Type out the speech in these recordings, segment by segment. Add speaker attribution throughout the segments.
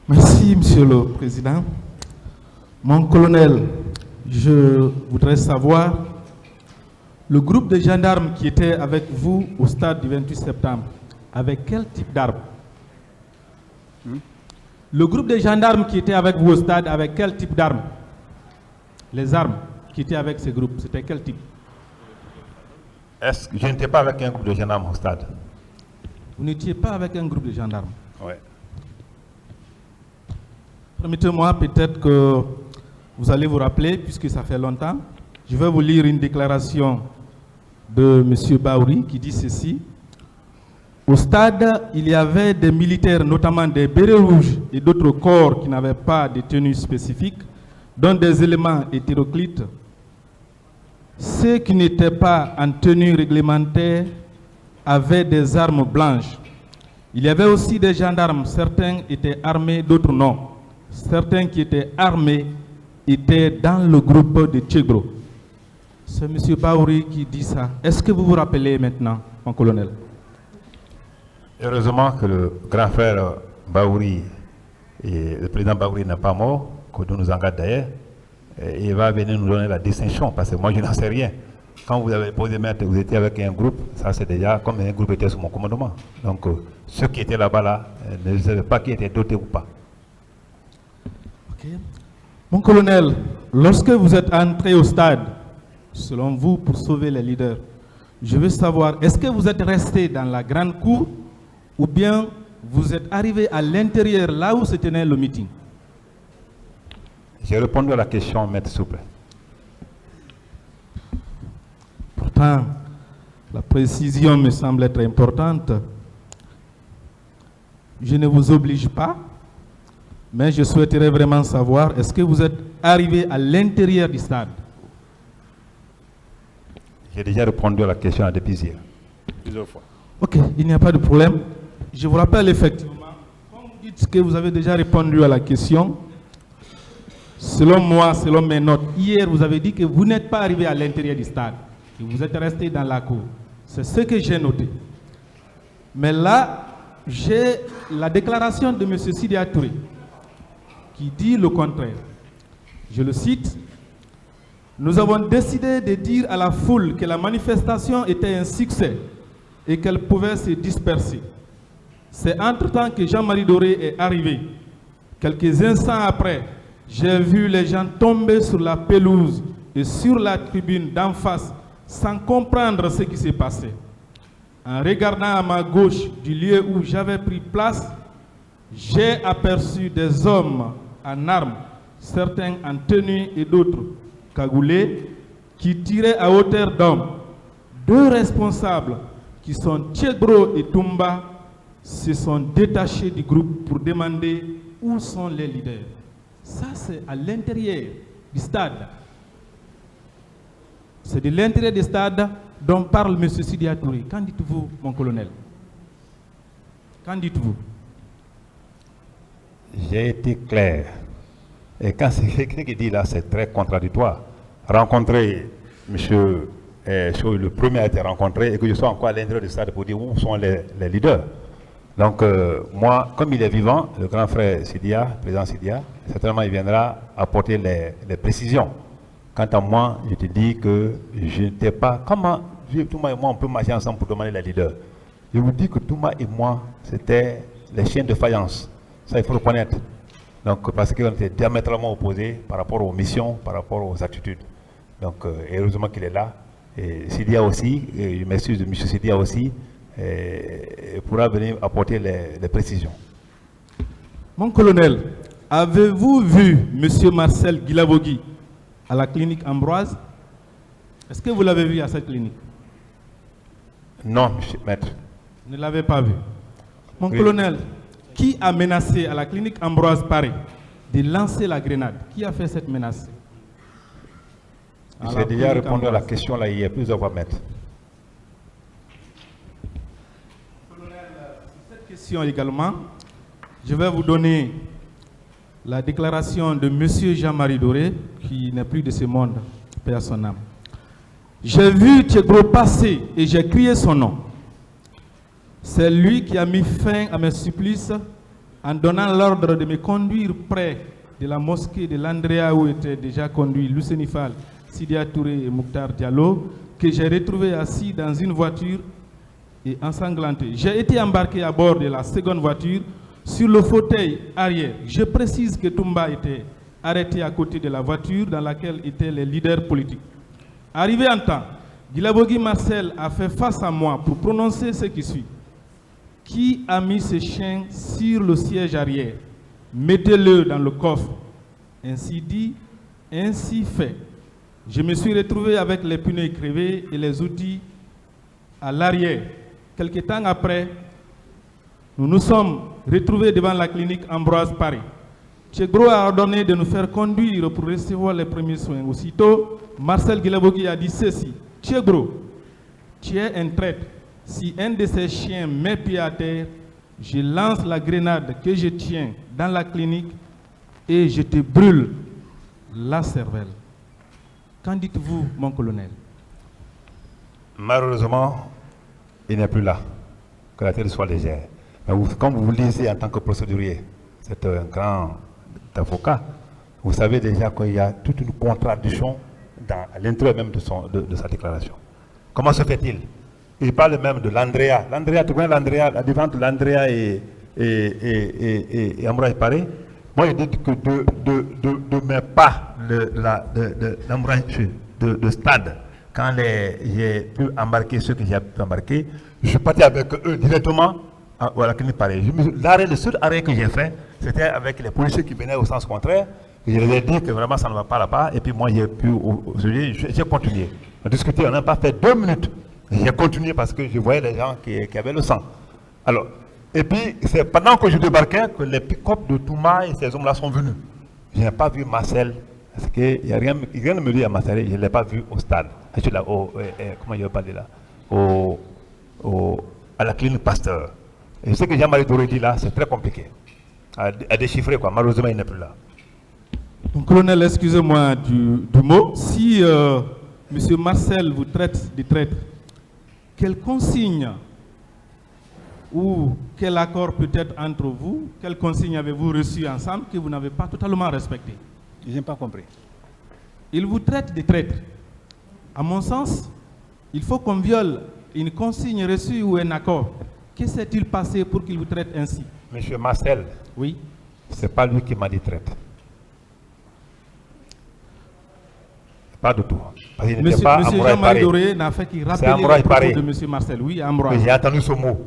Speaker 1: Merci, Monsieur le Président. Mon colonel, je voudrais savoir, le groupe de gendarmes qui était avec vous au stade du 28 septembre, avec quel type d'armes? Le groupe de gendarmes qui était avec vous au stade, avec quel type d'armes? Les armes qui étaient avec ce groupe, c'était quel type?
Speaker 2: Est-ce que je n'étais pas avec un groupe de gendarmes au stade?
Speaker 1: Vous n'étiez pas avec un groupe de gendarmes?
Speaker 2: Oui.
Speaker 1: Permettez-moi peut-être que vous allez vous rappeler, puisque ça fait longtemps. Je vais vous lire une déclaration de M. Baouri qui dit ceci. Au stade, il y avait des militaires, notamment des bérets rouges et d'autres corps qui n'avaient pas de tenue spécifique, dont des éléments hétéroclites. Ceux qui n'étaient pas en tenue réglementaire avaient des armes blanches. Il y avait aussi des gendarmes, certains étaient armés, d'autres non. Certains qui étaient armés étaient dans le groupe de Tchegro. C'est M. Baouri qui dit ça. Est-ce que vous vous rappelez maintenant, mon colonel?
Speaker 2: Heureusement que le grand frère Baouri et le président Baouri n'est pas mort, que nous nous engage d'ailleurs. Il va venir nous donner la distinction, parce que moi je n'en sais rien. Quand vous avez posé maître, vous étiez avec un groupe, ça c'est déjà comme un groupe était sous mon commandement. Donc ceux qui étaient là-bas là, ne savaient pas qui étaient dotés ou pas.
Speaker 1: Okay. Mon colonel, lorsque vous êtes entré au stade, selon vous, pour sauver les leaders, je veux savoir, est-ce que vous êtes resté dans la grande cour ou bien vous êtes arrivé à l'intérieur, là où se tenait le meeting?
Speaker 2: J'ai répondu à la question, maître, s'il vous plaît.
Speaker 1: Pourtant, la précision me semble être importante. Je ne vous oblige pas, mais je souhaiterais vraiment savoir, est-ce que vous êtes arrivé à l'intérieur du stade?
Speaker 2: J'ai déjà répondu à la question à plusieurs fois.
Speaker 1: Ok, il n'y a pas de problème. Je vous rappelle effectivement, quand vous dites que vous avez déjà répondu à la question, selon moi, selon mes notes, hier vous avez dit que vous n'êtes pas arrivé à l'intérieur du stade, que vous êtes resté dans la cour. C'est ce que j'ai noté. Mais là, j'ai la déclaration de M. Sidia Touré qui dit le contraire. Je le cite. Nous avons décidé de dire à la foule que la manifestation était un succès et qu'elle pouvait se disperser. C'est entre-temps que Jean-Marie Doré est arrivé. Quelques instants après, j'ai vu les gens tomber sur la pelouse et sur la tribune d'en face sans comprendre ce qui s'est passé. En regardant à ma gauche du lieu où j'avais pris place, j'ai aperçu des hommes en armes, certains en tenue et d'autres cagoulés, qui tiraient à hauteur d'hommes. Deux responsables, qui sont Tchegro et Toumba, se sont détachés du groupe pour demander où sont les leaders. Ça, c'est à l'intérieur du stade. C'est de l'intérieur du stade dont parle M. Sidia Touré. Qu'en dites-vous, mon colonel? Qu'en dites-vous?
Speaker 2: J'ai été clair. Et quand c'est quelqu'un qui dit là, c'est très contradictoire. Rencontrer monsieur, le premier a été rencontré et que je sois encore à l'intérieur du stade pour dire où sont les leaders. Donc moi, comme il est vivant, le grand frère Sidia, le président Sidia, certainement il viendra apporter les précisions. Quant à moi, je te dis que je n'étais pas... Comment Touma et moi on peut marcher ensemble pour demander les leaders? Je vous dis que Touma et moi, c'était les chiens de faïence. Ça, il faut le connaître. Donc, parce qu'on était diamétralement opposés par rapport aux missions, par rapport aux attitudes. Donc, heureusement qu'il est là. Et Sidia aussi, et je m'excuse de M. Sidia aussi, pourra venir apporter les précisions.
Speaker 1: Mon colonel, avez-vous vu M. Marcel Guilavogui à la clinique Ambroise? Est-ce que vous l'avez vu à cette clinique?
Speaker 2: Non, monsieur maître.
Speaker 1: Vous ne l'avez pas vu. Mon colonel, qui a menacé à la clinique Ambroise Paré de lancer la grenade? Qui a fait cette menace?
Speaker 2: J'ai déjà répondu à la question là hier, plusieurs fois, maître.
Speaker 1: Colonel, sur cette question également, je vais vous donner la déclaration de M. Jean-Marie Doré, qui n'est plus de ce monde, paix à son âme. J'ai vu Tchegro passer et j'ai crié son nom. C'est lui qui a mis fin à mes supplices en donnant l'ordre de me conduire près de la mosquée de l'Andrea où étaient déjà conduits Lucenifal, Sidia Touré et Mouktar Diallo, que j'ai retrouvé assis dans une voiture et ensanglanté. J'ai été embarqué à bord de la seconde voiture sur le fauteuil arrière. Je précise que Toumba était arrêté à côté de la voiture dans laquelle étaient les leaders politiques. Arrivé en temps, Guilabogui Marcel a fait face à moi pour prononcer ce qui suit. Qui a mis ce chien sur le siège arrière? Mettez-le dans le coffre. Ainsi dit, ainsi fait. Je me suis retrouvé avec les pneus crevés et les outils à l'arrière. Quelque temps après, nous nous sommes retrouvés devant la clinique Ambroise Paris. Tchegro a ordonné de nous faire conduire pour recevoir les premiers soins. Aussitôt, Marcel Guilabogui a dit ceci. Tchegro, tu es un traître. Si un de ces chiens met pied à terre, je lance la grenade que je tiens dans la clinique et je te brûle la cervelle. Qu'en dites-vous, mon colonel?
Speaker 2: Malheureusement, il n'est plus là. Que la terre soit légère. Mais vous, comme vous lisez en tant que procédurier, c'est un grand avocat, vous savez déjà qu'il y a toute une contradiction à l'intérieur même de sa déclaration. Comment se fait-il? Il parle même de l'Andrea. L'Andrea, tu connais l'Andrea, la différence entre l'Andrea et Ambroise Paré. Moi, je dis que de mes pas de stade, quand j'ai pu embarquer ceux que j'ai pu embarquer, je suis parti avec eux directement à la clinique Paré. Le seul arrêt que j'ai fait, c'était avec les policiers qui venaient au sens contraire. Et je leur ai dit que vraiment ça ne va pas là-bas. Et puis moi, j'ai continué. On a discuté, on n'a pas fait 2 minutes. J'ai continué parce que je voyais les gens qui avaient le sang. Alors, et puis, c'est pendant que je débarquais que les pick-up de Touma et ces hommes-là sont venus. Je n'ai pas vu Marcel, parce qu'il n'y a rien de me dire à Marcel, je ne l'ai pas vu au stade. Comment je vais parler là? À la clinique Pasteur. Et ce que Jean-Marie Doré dit là, c'est très compliqué à déchiffrer, quoi. Malheureusement, il n'est plus là.
Speaker 1: Donc, colonel, excusez-moi du mot. Si M. Marcel vous traite de traître, quelle consigne ou quel accord peut-être entre vous, quelle consigne avez-vous reçu ensemble que vous n'avez pas totalement respecté?
Speaker 2: Je n'ai pas compris.
Speaker 1: Il vous traite de traître. À mon sens, il faut qu'on viole une consigne reçue ou un accord. Que s'est-il passé pour qu'il vous traite ainsi?
Speaker 2: Monsieur Marcel,
Speaker 1: oui.
Speaker 2: Ce n'est pas lui qui m'a dit traite. Pas du tout. Parce qu'il n'était pas
Speaker 1: Monsieur Jean-Marie Doré n'a fait qu'il rappeler les propos de Monsieur Marcel. Oui, Ambroise.
Speaker 2: J'ai entendu ce mot.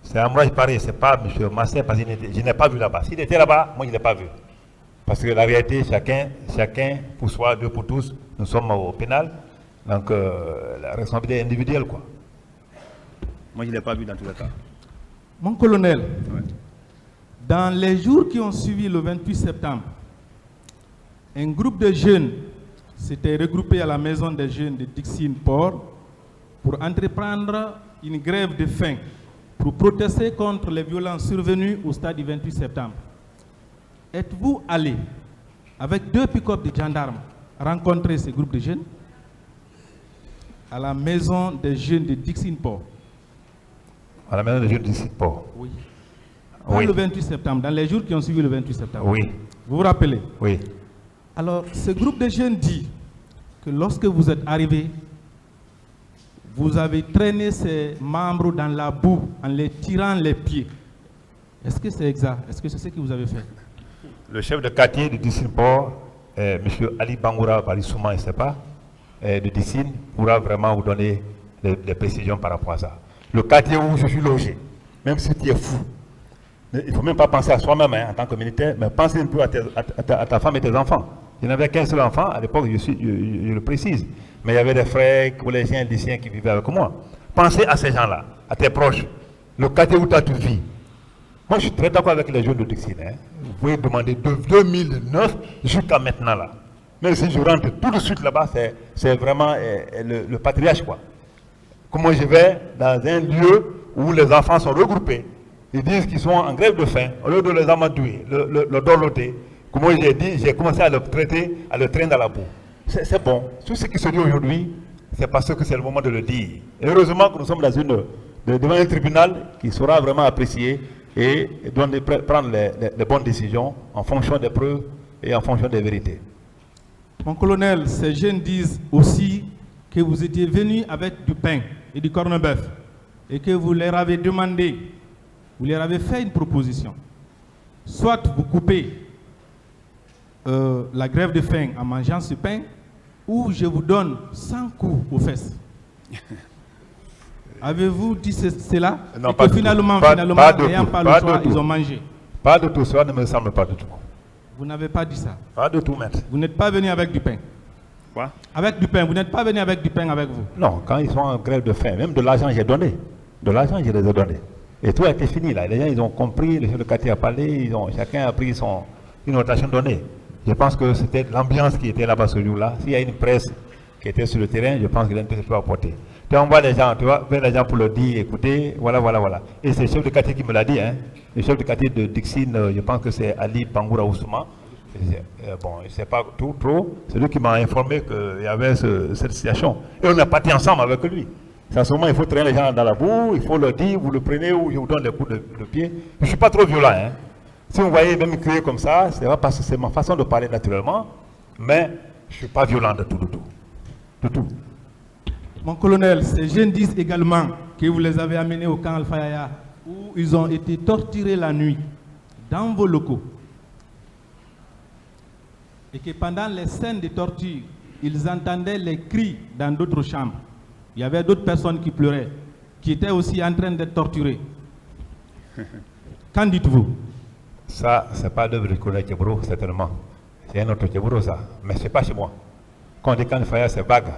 Speaker 2: C'est Ambroise Paré, ce n'est pas Monsieur Marcel, parce que je n'ai pas vu là-bas. S'il était là-bas, moi je ne l'ai pas vu. Parce que la réalité, chacun pour soi, Dieu pour tous, nous sommes au pénal. Donc la responsabilité est individuelle, quoi. Moi je ne l'ai pas vu dans tous les cas.
Speaker 1: Mon colonel,
Speaker 2: ouais.
Speaker 1: Dans les jours qui ont suivi le 28 septembre, un groupe de jeunes s'était regroupé à la maison des jeunes de Dixine-Port pour entreprendre une grève de faim pour protester contre les violences survenues au stade du 28 septembre. Êtes-vous allé avec 2 pick-up de gendarmes rencontrer ce groupe de jeunes à la maison des jeunes de Dixine-Port?
Speaker 2: À la maison des jeunes de Dixine-Port?
Speaker 1: Oui. Pas le 28 septembre, dans les jours qui ont suivi le 28 septembre.
Speaker 2: Oui.
Speaker 1: Vous vous rappelez?
Speaker 2: Oui.
Speaker 1: Alors, ce groupe de jeunes dit que lorsque vous êtes arrivé, vous avez traîné ces membres dans la boue en les tirant les pieds. Est-ce que c'est exact? Est-ce que c'est ce que vous avez fait?
Speaker 2: Le chef de quartier de Dixine-Port, M. Ali Bangoura Balissouma, je ne sais pas, de Dixine, pourra vraiment vous donner des précisions par rapport à ça. Le quartier où je suis logé, même si tu es fou, il ne faut même pas penser à soi-même en tant que militaire, mais pensez un peu à ta femme et tes enfants. Je n'avais qu'un seul enfant, à l'époque, je le précise. Mais il y avait des frères, collégiens, lycéens qui vivaient avec moi. Pensez à ces gens-là, à tes proches, le quartier où tu as tu vis. Moi, je suis très d'accord avec les jeunes de Dixine. Hein. Vous pouvez demander de 2009 jusqu'à maintenant là. Mais si je rentre tout de suite là-bas, c'est vraiment le patriarche, quoi. Comment je vais dans un lieu où les enfants sont regroupés, ils disent qu'ils sont en grève de faim, au lieu de les amadouer, le dorloter. Comme j'ai dit, j'ai commencé à le traiter, à le traîner dans la boue. C'est bon. Tout ce qui se dit aujourd'hui, c'est parce que c'est le moment de le dire. Et heureusement que nous sommes devant un tribunal qui saura vraiment apprécier et prendre les bonnes décisions en fonction des preuves et en fonction des vérités.
Speaker 1: Mon colonel, ces jeunes disent aussi que vous étiez venu avec du pain et du corned-beef et que vous leur avez demandé, vous leur avez fait une proposition. Soit vous coupez la grève de faim en mangeant ce pain, ou je vous donne 100 coups aux fesses. Avez-vous dit cela?
Speaker 2: Non,
Speaker 1: et
Speaker 2: pas
Speaker 1: que
Speaker 2: du
Speaker 1: finalement,
Speaker 2: tout.
Speaker 1: n'ayant pas le choix,
Speaker 2: du tout.
Speaker 1: ils ont mangé.
Speaker 2: Pas de tout, cela ne me semble pas du tout.
Speaker 1: Vous n'avez pas dit ça.
Speaker 2: Pas de tout, maître.
Speaker 1: Vous n'êtes pas venu avec du pain.
Speaker 2: Quoi?
Speaker 1: Avec du pain. Vous n'êtes pas venu avec du pain avec vous.
Speaker 2: Non, quand ils sont en grève de faim, même de l'argent, j'ai donné. De l'argent, je les ai donné. Et tout a été fini là. Les gens, ils ont compris, le chef de quartier a parlé, chacun a pris une notation donnée. Je pense que c'était l'ambiance qui était là-bas ce jour-là. S'il y a une presse qui était sur le terrain, je pense que l'intérêt peut apporter. Tu envoies les gens, tu vas vers les gens pour leur dire, écoutez, voilà. Et c'est le chef de quartier qui me l'a dit, hein. Le chef de quartier de Dixine, je pense que c'est Ali Pangoura Ousmane. Bon, je ne sais pas tout trop. C'est lui qui m'a informé qu'il y avait cette situation. Et on est parti ensemble avec lui. C'est à ce moment il faut traîner les gens dans la boue, il faut leur dire, vous le prenez ou je vous donne des coups de pied. Je ne suis pas trop violent, hein. Si vous voyez même crier comme ça, c'est pas parce que c'est ma façon de parler naturellement, mais je ne suis pas violent de tout. De tout.
Speaker 1: Mon colonel, ces jeunes disent également que vous les avez amenés au camp Al-Fayaya, où ils ont été torturés la nuit, dans vos locaux. Et que pendant les scènes de torture, ils entendaient les cris dans d'autres chambres. Il y avait d'autres personnes qui pleuraient, qui étaient aussi en train d'être torturées. Qu'en dites-vous?
Speaker 2: Ça, ce n'est pas l'œuvre du colonel Tchebro, certainement. C'est un autre Tchebro, ça. Mais ce n'est pas chez moi. Quand on dit camp Faya, c'est vague.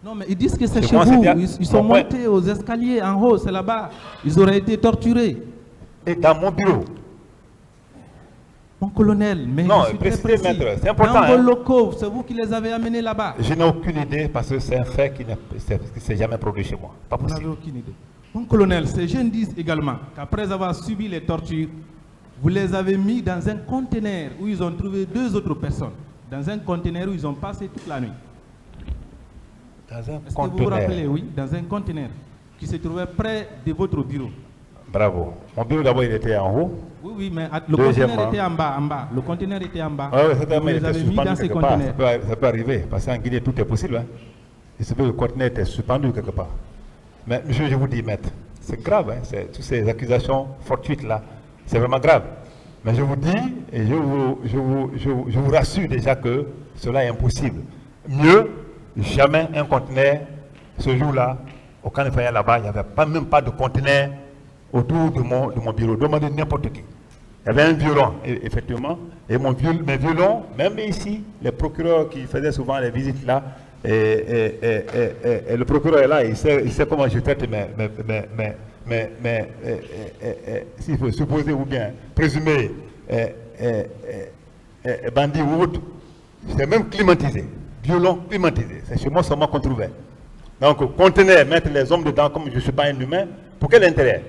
Speaker 1: Non, mais ils disent que c'est chez vous. Ils sont montés aux escaliers en haut, c'est là-bas. Ils auraient été torturés.
Speaker 2: Et dans mon bureau.
Speaker 1: Mon colonel, mais
Speaker 2: non,
Speaker 1: je suis très précis.
Speaker 2: Maître, c'est important.
Speaker 1: Dans vos locaux, c'est vous qui les avez amenés là-bas.
Speaker 2: Je n'ai aucune idée parce que c'est un fait qui ne s'est jamais produit chez moi. Pas possible.
Speaker 1: Vous n'avez aucune idée. Mon colonel, ces jeunes disent également qu'après avoir subi les tortures, vous les avez mis dans un conteneur où ils ont trouvé 2 autres personnes. Dans un conteneur où ils ont passé toute la nuit.
Speaker 2: Dans un
Speaker 1: Est-ce
Speaker 2: conteneur.
Speaker 1: que vous vous rappelez? Oui, dans un conteneur qui se trouvait près de votre bureau.
Speaker 2: Bravo. Mon bureau d'abord il était en haut.
Speaker 1: Oui, mais le conteneur était en bas, Le conteneur était en bas.
Speaker 2: Oui,
Speaker 1: vous les avez mis dans ces conteneurs.
Speaker 2: Ça peut arriver, parce qu'en Guinée tout est possible. Hein. Il se peut que le conteneur était suspendu quelque part. Mais monsieur, je vous dis, maître, c'est grave. Hein, toutes ces accusations fortuites là, c'est vraiment grave. Mais je vous dis, et je vous rassure déjà que cela est impossible. Mieux, jamais un conteneur, ce jour-là, au camp de Faya là-bas, il n'y avait même pas de conteneur autour de mon bureau. Demandez n'importe qui. Il y avait un violon, effectivement, et mes violons, même ici, les procureurs qui faisaient souvent les visites là, et le procureur est là, il sait comment je traite s'il faut supposer ou bien présumer bandit ou autre, c'est même climatisé, violon climatisé, c'est chez moi seulement qu'on trouvait. Donc, conteneur, mettre les hommes dedans comme je ne suis pas un humain, pour quel intérêt?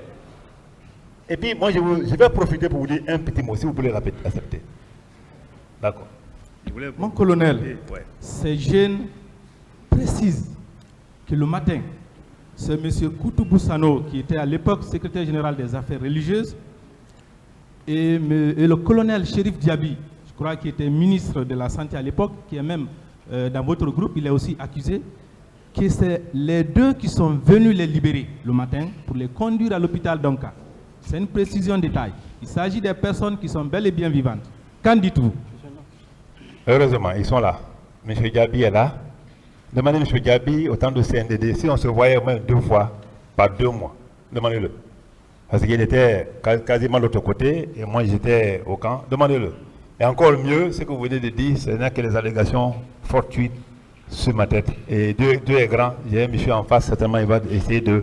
Speaker 2: Et puis, moi, je vais profiter pour vous dire un petit mot, si vous voulez l'accepter. D'accord.
Speaker 1: Mon colonel, ces jeunes précisent que le matin, c'est M. Koutoubou Sano, qui était à l'époque secrétaire général des affaires religieuses, et le colonel Chérif Diaby, je crois qu'il était ministre de la Santé à l'époque, qui est même dans votre groupe, il est aussi accusé, que c'est les 2 qui sont venus les libérer le matin pour les conduire à l'hôpital d'Onka. C'est une précision détail. Il s'agit des personnes qui sont bel et bien vivantes. Qu'en dites-vous?
Speaker 2: Heureusement, ils sont là. M. Diaby est là. Demandez M. Diaby au temps de CNDD, si on se voyait au moins 2 fois par 2 mois. Demandez-le. Parce qu'il était quasiment de l'autre côté et moi j'étais au camp. Demandez-le. Et encore mieux, ce que vous venez de dire, ce n'est que les allégations fortuites sur ma tête. Et Dieu est grand. J'ai un monsieur en face, certainement il va essayer de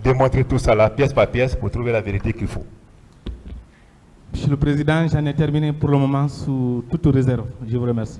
Speaker 2: démontrer tout ça là, pièce par pièce, pour trouver la vérité qu'il faut.
Speaker 1: Monsieur le Président, j'en ai terminé pour le moment sous toute réserve. Je vous remercie.